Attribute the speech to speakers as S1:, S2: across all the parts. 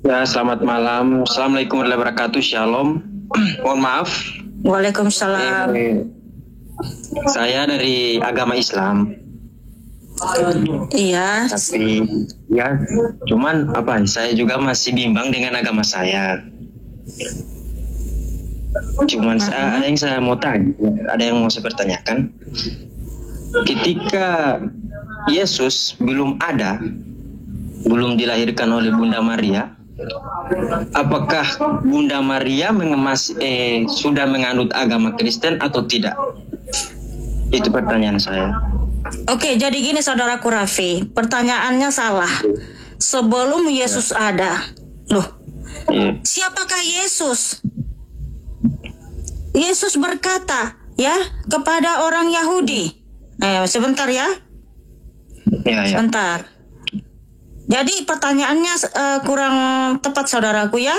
S1: Ya, selamat malam. Assalamualaikum warahmatullahi wabarakatuh. Shalom. Mohon maaf,
S2: Waalaikumsalam.
S1: saya dari agama Islam.
S2: Iya.
S1: Tapi ya, cuman saya juga masih bimbang dengan agama saya. Cuman ada yang saya mau tanya, ada yang mau saya pertanyakan. Ketika Yesus belum dilahirkan oleh Bunda Maria, apakah Bunda Maria sudah menganut agama Kristen atau tidak? Itu pertanyaan saya.
S2: Oke, jadi gini saudaraku Raffi, pertanyaannya salah. Sebelum Yesus ada, loh, siapakah Yesus? Yesus berkata, ya, kepada orang Yahudi. Sebentar ya.
S1: Ya.
S2: Sebentar. Jadi pertanyaannya kurang tepat saudaraku ya.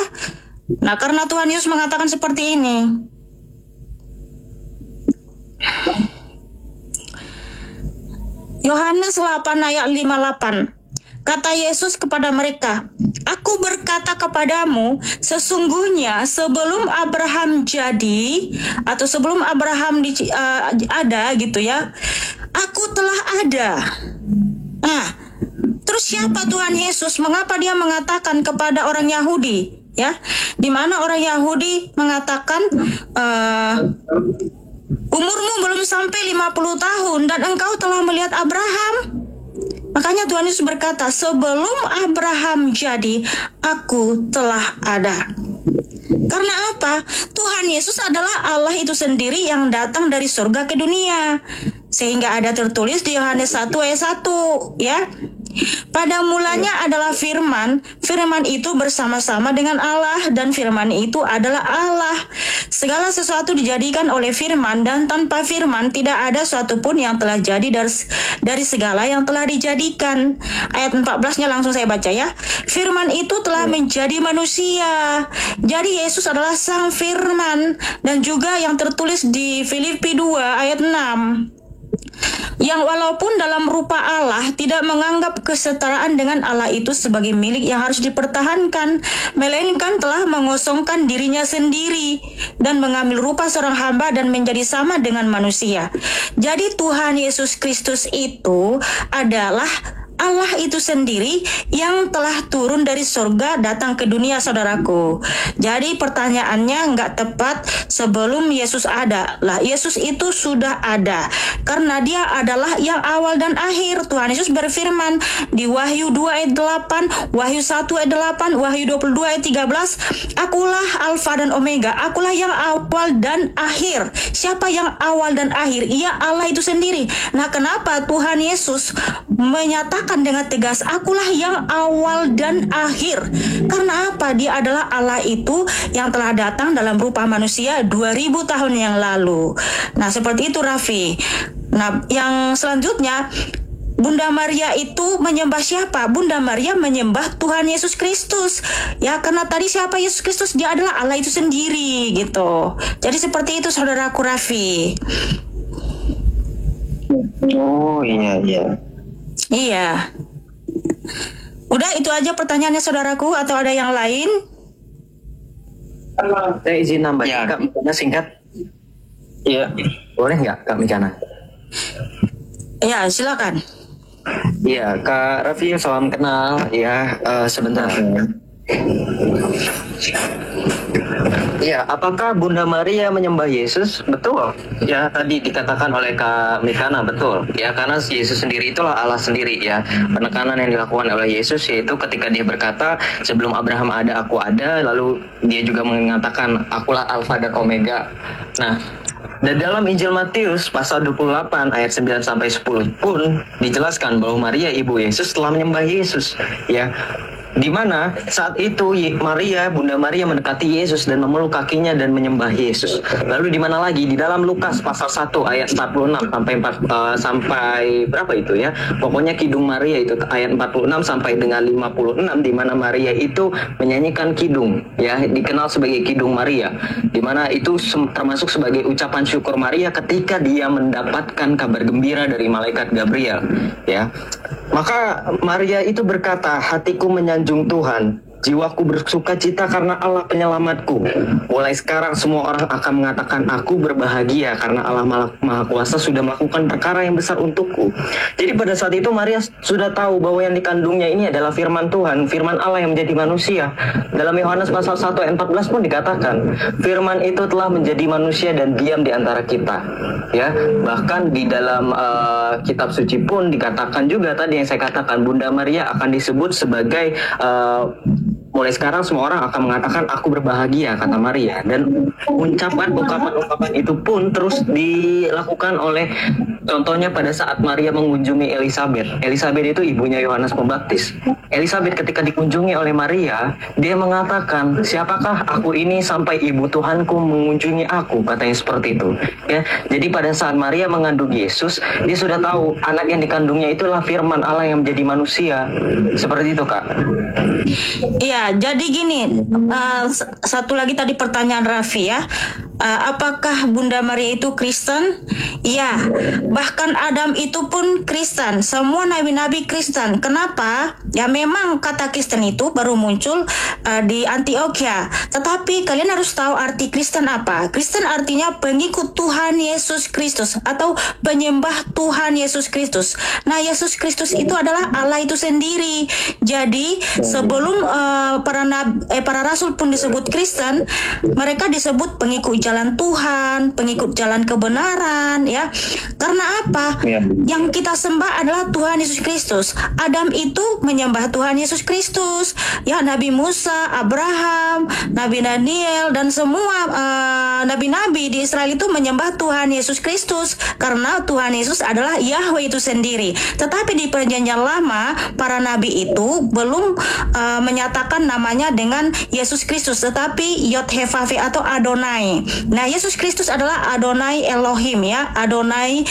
S2: Nah, karena Tuhan Yesus mengatakan seperti ini. Yohanes 8 ayat 58. Kata Yesus kepada mereka, "Aku berkata kepadamu, sesungguhnya sebelum Abraham jadi atau sebelum Abraham ada gitu ya, aku telah ada." Nah, terus siapa Tuhan Yesus? Mengapa dia mengatakan kepada orang Yahudi? Ya, di mana orang Yahudi mengatakan umurmu belum sampai 50 tahun dan engkau telah melihat Abraham. Makanya Tuhan Yesus berkata, sebelum Abraham jadi, aku telah ada. Karena apa? Tuhan Yesus adalah Allah itu sendiri yang datang dari surga ke dunia. Sehingga ada tertulis di Yohanes 1 ayat 1, ya. Pada mulanya adalah firman, firman itu bersama-sama dengan Allah, dan firman itu adalah Allah. Segala sesuatu dijadikan oleh firman, dan tanpa firman tidak ada suatu pun yang telah jadi dari segala yang telah dijadikan. Ayat 14-nya langsung saya baca ya. Firman itu telah menjadi manusia. Jadi Yesus adalah sang firman, dan juga yang tertulis di Filipi 2 ayat 6. Yang walaupun dalam rupa Allah tidak menganggap kesetaraan dengan Allah itu sebagai milik yang harus dipertahankan, melainkan telah mengosongkan dirinya sendiri dan mengambil rupa seorang hamba dan menjadi sama dengan manusia. Jadi Tuhan Yesus Kristus itu adalah Allah itu sendiri yang telah turun dari surga datang ke dunia, saudaraku. Jadi pertanyaannya nggak tepat sebelum Yesus ada. Lah, Yesus itu sudah ada karena dia adalah yang awal dan akhir. Tuhan Yesus berfirman di Wahyu 2 ayat 8, Wahyu 1 ayat 8, Wahyu 22 ayat 13, akulah Alfa dan Omega, akulah yang awal dan akhir. Siapa yang awal dan akhir? Ia Allah itu sendiri. Nah, kenapa Tuhan Yesus menyatakan dengan tegas, akulah yang awal dan akhir? Karena apa? Dia adalah Allah itu yang telah datang dalam rupa manusia 2000 tahun yang lalu. Nah, seperti itu Raffi. Nah, yang selanjutnya, Bunda Maria itu menyembah siapa? Bunda Maria menyembah Tuhan Yesus Kristus. Ya, karena tadi siapa Yesus Kristus? Dia adalah Allah itu sendiri gitu. Jadi seperti itu saudaraku Raffi.
S1: Oh, iya.
S2: Iya. Udah itu aja pertanyaannya saudaraku, atau ada yang lain?
S3: Saya izin nambah
S1: Ya.
S3: Kak Mikana singkat.
S1: Iya.
S3: Boleh nggak Kak Mikana?
S2: Ya, silakan.
S3: Iya, Kak Raffi, salam kenal. Ya, sebentar. Iya, apakah Bunda Maria menyembah Yesus? Betul. Ya, tadi dikatakan oleh Kak Mikana, betul. Ya, karena Yesus sendiri itulah Allah sendiri ya. Penekanan yang dilakukan oleh Yesus yaitu ketika dia berkata, sebelum Abraham ada, aku ada. Lalu dia juga mengatakan, akulah Alfa dan Omega. Nah, dan dalam Injil Matius pasal 28 ayat 9 sampai 10 pun dijelaskan bahwa Maria ibu Yesus telah menyembah Yesus, ya. Di mana saat itu Bunda Maria mendekati Yesus dan memeluk kakinya dan menyembah Yesus. Lalu di mana lagi? Di dalam Lukas pasal 1 ayat 46 sampai berapa itu ya? Pokoknya Kidung Maria itu ayat 46 sampai dengan 56, di mana Maria itu menyanyikan kidung, ya, dikenal sebagai Kidung Maria. Di mana itu termasuk sebagai ucapan syukur Maria ketika dia mendapatkan kabar gembira dari malaikat Gabriel, ya. Maka Maria itu berkata, hatiku menyanjung Tuhan Jiwaku bersuka cita karena Allah penyelamatku. Mulai sekarang semua orang akan mengatakan aku berbahagia karena Allah Maha Kuasa sudah melakukan perkara yang besar untukku. Jadi pada saat itu Maria sudah tahu bahwa yang dikandungnya ini adalah firman Tuhan, firman Allah yang menjadi manusia. Dalam Yohanes pasal 1 ayat 14 pun dikatakan, firman itu telah menjadi manusia dan diam di antara kita. Ya, bahkan di dalam kitab suci pun dikatakan juga tadi yang saya katakan, Bunda Maria akan disebut sebagai mulai sekarang semua orang akan mengatakan aku berbahagia, kata Maria. Dan ungkapan-ungkapan itu pun terus dilakukan oleh, contohnya pada saat Maria mengunjungi Elisabet. Elisabet itu ibunya Yohanes Pembaptis. Elisabet ketika dikunjungi oleh Maria, dia mengatakan, siapakah aku ini sampai ibu Tuhanku mengunjungi aku, katanya seperti itu. Ya, jadi pada saat Maria mengandung Yesus, dia sudah tahu anak yang dikandungnya itulah firman Allah yang menjadi manusia. Seperti itu, Kak.
S2: Iya, jadi gini, satu lagi tadi pertanyaan Raffi ya, apakah Bunda Maria itu Kristen? Iya, bahkan Adam itu pun Kristen, semua nabi-nabi Kristen. Kenapa? Ya memang kata Kristen itu baru muncul di Antioquia. Tetapi kalian harus tahu arti Kristen apa. Kristen artinya pengikut Tuhan Yesus Kristus atau penyembah Tuhan Yesus Kristus. Nah, Yesus Kristus itu adalah Allah itu sendiri. Jadi sebelum para rasul pun disebut Kristen, mereka disebut pengikut jalan Tuhan, pengikut jalan kebenaran, ya. Karena apa? Yang kita sembah adalah Tuhan Yesus Kristus. Adam itu menyembah Tuhan Yesus Kristus, ya. Nabi Musa, Abraham, Nabi Daniel, dan semua nabi-nabi di Israel itu menyembah Tuhan Yesus Kristus karena Tuhan Yesus adalah Yahweh itu sendiri. Tetapi di Perjanjian Lama, para nabi itu belum menyatakan namanya dengan Yesus Kristus, tetapi Yod-Heh-Vav-He atau Adonai. Nah, Yesus Kristus adalah Adonai Elohim, ya, Adonai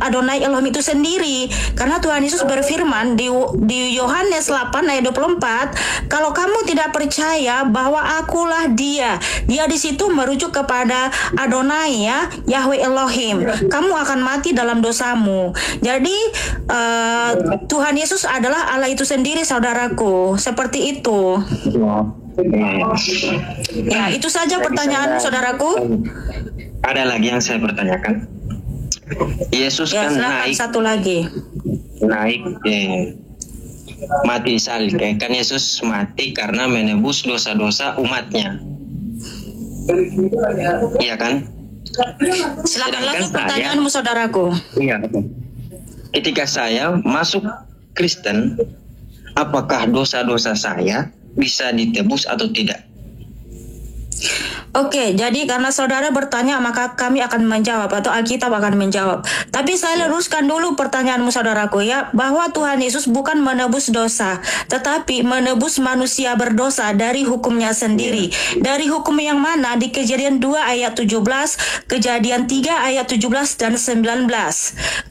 S2: Adonai Elohim itu sendiri. Karena Tuhan Yesus berfirman di Yohanes 8 ayat 24, kalau kamu tidak percaya bahwa akulah dia di situ merujuk kepada Adonai, ya, Yahweh Elohim, kamu akan mati dalam dosamu. Jadi Tuhan Yesus adalah Allah itu sendiri, saudaraku. Seperti itu. Ya, itu saja pertanyaanmu, saudaraku.
S1: Ada lagi yang saya pertanyakan. Yesus
S2: Ya,
S1: kan
S2: silakan
S1: naik
S2: satu lagi.
S1: mati salib. Kan Yesus mati karena menebus dosa-dosa umatnya. Iya kan?
S2: Silakan lagi
S1: Sedangkan
S2: pertanyaanmu, saudaraku.
S1: Iya. Ketika saya masuk Kristen, apakah dosa-dosa saya bisa ditebus atau tidak?
S2: Oke, jadi karena saudara bertanya, maka kami akan menjawab atau Alkitab akan menjawab. Tapi saya luruskan dulu pertanyaanmu, saudaraku, ya, bahwa Tuhan Yesus bukan menebus dosa, tetapi menebus manusia berdosa dari hukumnya sendiri. Dari hukum yang mana? Di Kejadian 2 ayat 17, Kejadian 3 ayat 17 dan 19.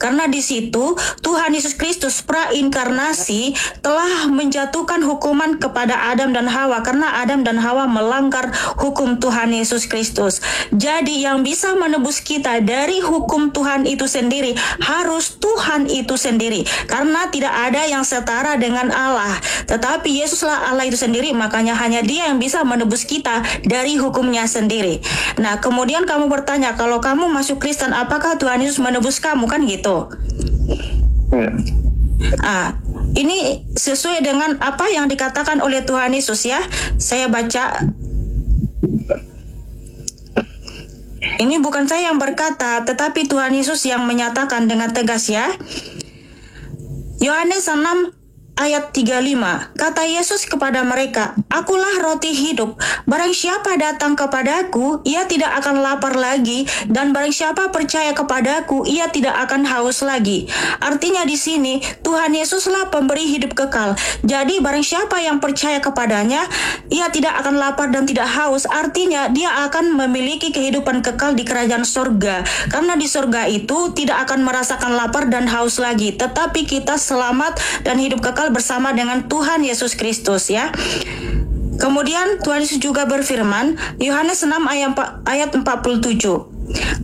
S2: Karena di situ Tuhan Yesus Kristus prainkarnasi telah menjatuhkan hukuman kepada Adam dan Hawa karena Adam dan Hawa melanggar hukum Tuhan Yesus Kristus. Jadi yang bisa menebus kita dari hukum Tuhan itu sendiri harus Tuhan itu sendiri, karena tidak ada yang setara dengan Allah, tetapi Yesuslah Allah itu sendiri. Makanya hanya Dia yang bisa menebus kita dari hukumnya sendiri. Nah, kemudian kamu bertanya, kalau kamu masuk Kristen, apakah Tuhan Yesus menebus kamu? Kan gitu. Ini sesuai dengan apa yang dikatakan oleh Tuhan Yesus, ya. Saya baca. Ini bukan saya yang berkata, tetapi Tuhan Yesus yang menyatakan dengan tegas, ya. Yohanes 6 ayat 35, kata Yesus kepada mereka, akulah roti hidup. Barang siapa datang kepadaku, ia tidak akan lapar lagi, dan barang siapa percaya kepadaku, ia tidak akan haus lagi. Artinya di sini Tuhan Yesuslah pemberi hidup kekal. Jadi barang siapa yang percaya kepadanya, ia tidak akan lapar dan tidak haus. Artinya dia akan memiliki kehidupan kekal di kerajaan surga. Karena di surga itu tidak akan merasakan lapar dan haus lagi, tetapi kita selamat dan hidup kekal bersama dengan Tuhan Yesus Kristus, ya. Kemudian Tuhan Yesus juga berfirman, Yohanes 6 ayat 47,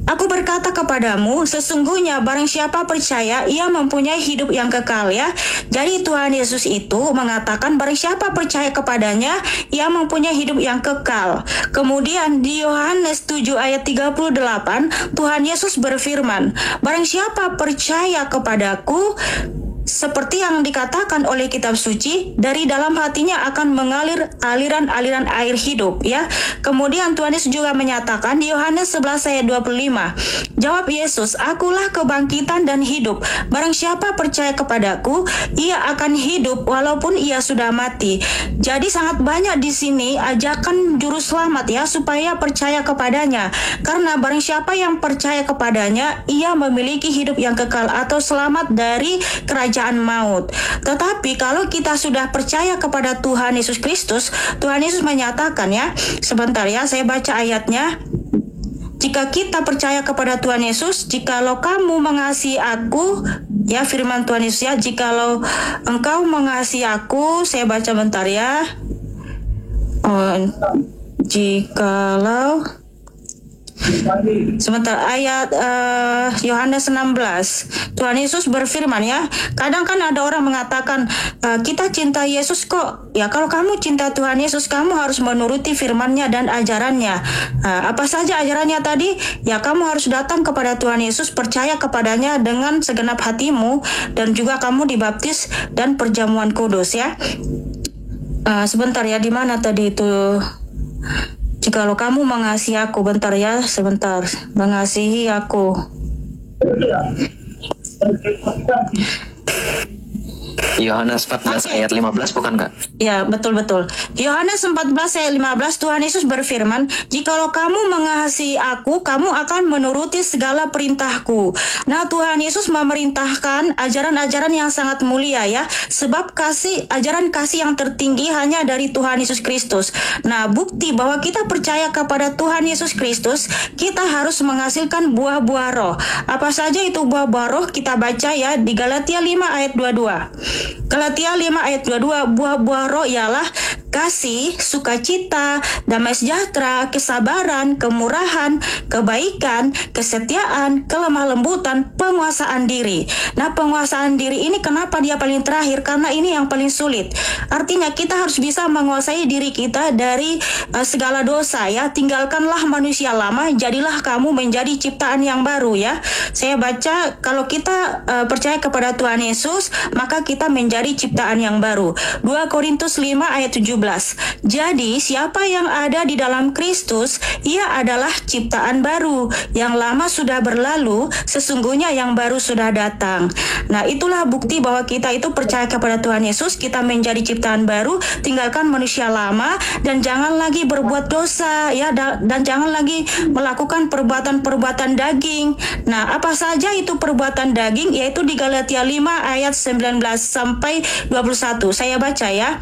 S2: Aku berkata kepadamu, sesungguhnya barang siapa percaya, ia mempunyai hidup yang kekal ya. Jadi Tuhan Yesus itu mengatakan barang siapa percaya kepadanya, ia mempunyai hidup yang kekal. Kemudian di Yohanes 7 ayat 38, Tuhan Yesus berfirman, barang siapa percaya kepadaku, seperti yang dikatakan oleh kitab suci, dari dalam hatinya akan mengalir aliran-aliran air hidup ya. Kemudian Tuhan Yesus juga menyatakan di Yohanes 11 ayat 25, jawab Yesus, akulah kebangkitan dan hidup. Barang siapa percaya kepadaku, ia akan hidup walaupun ia sudah mati. Jadi sangat banyak di sini ajakan juru selamat ya, supaya percaya kepadanya. Karena barang siapa yang percaya kepadanya, ia memiliki hidup yang kekal atau selamat dari kerajaan maut. Tetapi kalau kita sudah percaya kepada Tuhan Yesus Kristus, Tuhan Yesus menyatakan ya, sebentar ya, saya baca ayatnya. Jika kita percaya kepada Tuhan Yesus, jikalau kamu mengasihi aku, ya firman Tuhan Yesus ya, jikalau engkau mengasihi aku, saya baca bentar ya. Jikalau sebentar, ayat Yohanes 16, Tuhan Yesus berfirman ya. Kadang kan ada orang mengatakan kita cinta Yesus kok. Ya kalau kamu cinta Tuhan Yesus, kamu harus menuruti firman-Nya dan ajarannya. Apa saja ajarannya tadi? Ya kamu harus datang kepada Tuhan Yesus, percaya kepadanya dengan segenap hatimu, dan juga kamu dibaptis dan perjamuan kudus ya. Sebentar ya, di mana tadi itu? Jikalau kamu mengasihi aku, bentar ya, sebentar. Mengasihi aku.
S3: Yohanes 14 ayat 15 bukan Kak?
S2: Ya, betul-betul. Yohanes 14 ayat 15, Tuhan Yesus berfirman, jikalau kamu mengasihi aku, kamu akan menuruti segala perintahku. Nah, Tuhan Yesus memerintahkan ajaran-ajaran yang sangat mulia ya, sebab ajaran kasih yang tertinggi hanya dari Tuhan Yesus Kristus. Nah, bukti bahwa kita percaya kepada Tuhan Yesus Kristus, kita harus menghasilkan buah-buah roh. Apa saja itu buah-buah roh? Kita baca ya di Galatia 5 ayat 22. Galatia 5 ayat 22, buah-buah roh ialah kasih, sukacita, damai sejahtera, kesabaran, kemurahan, kebaikan, kesetiaan, kelemah lembutan, penguasaan diri. Nah, penguasaan diri ini kenapa dia paling terakhir? Karena ini yang paling sulit. Artinya kita harus bisa menguasai diri kita dari segala dosa ya. Tinggalkanlah manusia lama, jadilah kamu menjadi ciptaan yang baru ya. Saya baca, kalau kita percaya kepada Tuhan Yesus, maka kita menjadi ciptaan yang baru. 2 Korintus 5 ayat 17. Jadi siapa yang ada di dalam Kristus, ia adalah ciptaan baru. Yang lama sudah berlalu, sesungguhnya yang baru sudah datang. Nah, itulah bukti bahwa kita itu percaya kepada Tuhan Yesus, kita menjadi ciptaan baru. Tinggalkan manusia lama dan jangan lagi berbuat dosa ya, dan jangan lagi melakukan perbuatan-perbuatan daging. Nah, apa saja itu perbuatan daging? Yaitu di Galatia 5 ayat 19 sampai 21. Saya baca ya.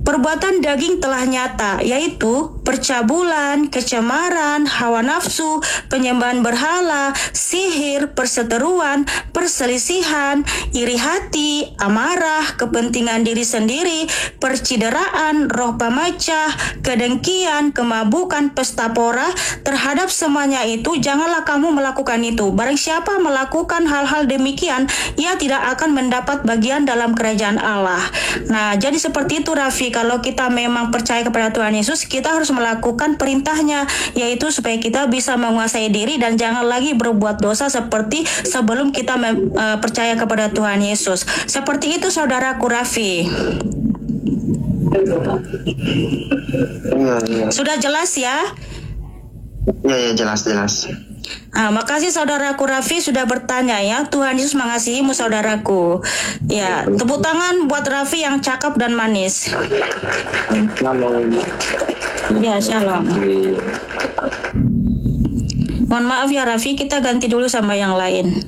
S2: Perbuatan daging telah nyata, yaitu percabulan, kecemaran, hawa nafsu, penyembahan berhala, sihir, perseteruan, perselisihan, iri hati, amarah, kepentingan diri sendiri, percideraan, roh pemecah, kedengkian, kemabukan, pesta pora. Terhadap semuanya itu, janganlah kamu melakukan itu. Barang siapa melakukan hal-hal demikian, ia tidak akan mendapat bagian dalam kerajaan Allah. Nah, jadi seperti itu Raffi. Kalau kita memang percaya kepada Tuhan Yesus, kita harus melakukan perintahnya, yaitu supaya kita bisa menguasai diri dan jangan lagi berbuat dosa seperti sebelum kita percaya kepada Tuhan Yesus. Seperti itu saudaraku Raffi.
S1: Ya.
S2: Sudah jelas ya?
S1: Ya, jelas.
S2: Makasih saudaraku Raffi sudah bertanya ya. Tuhan Yesus mengasihimu saudaraku. Ya, tepuk tangan buat Raffi yang cakep dan manis.
S1: Shalom.
S2: Ya, shalom. Mohon maaf ya Raffi, kita ganti dulu sama yang lain.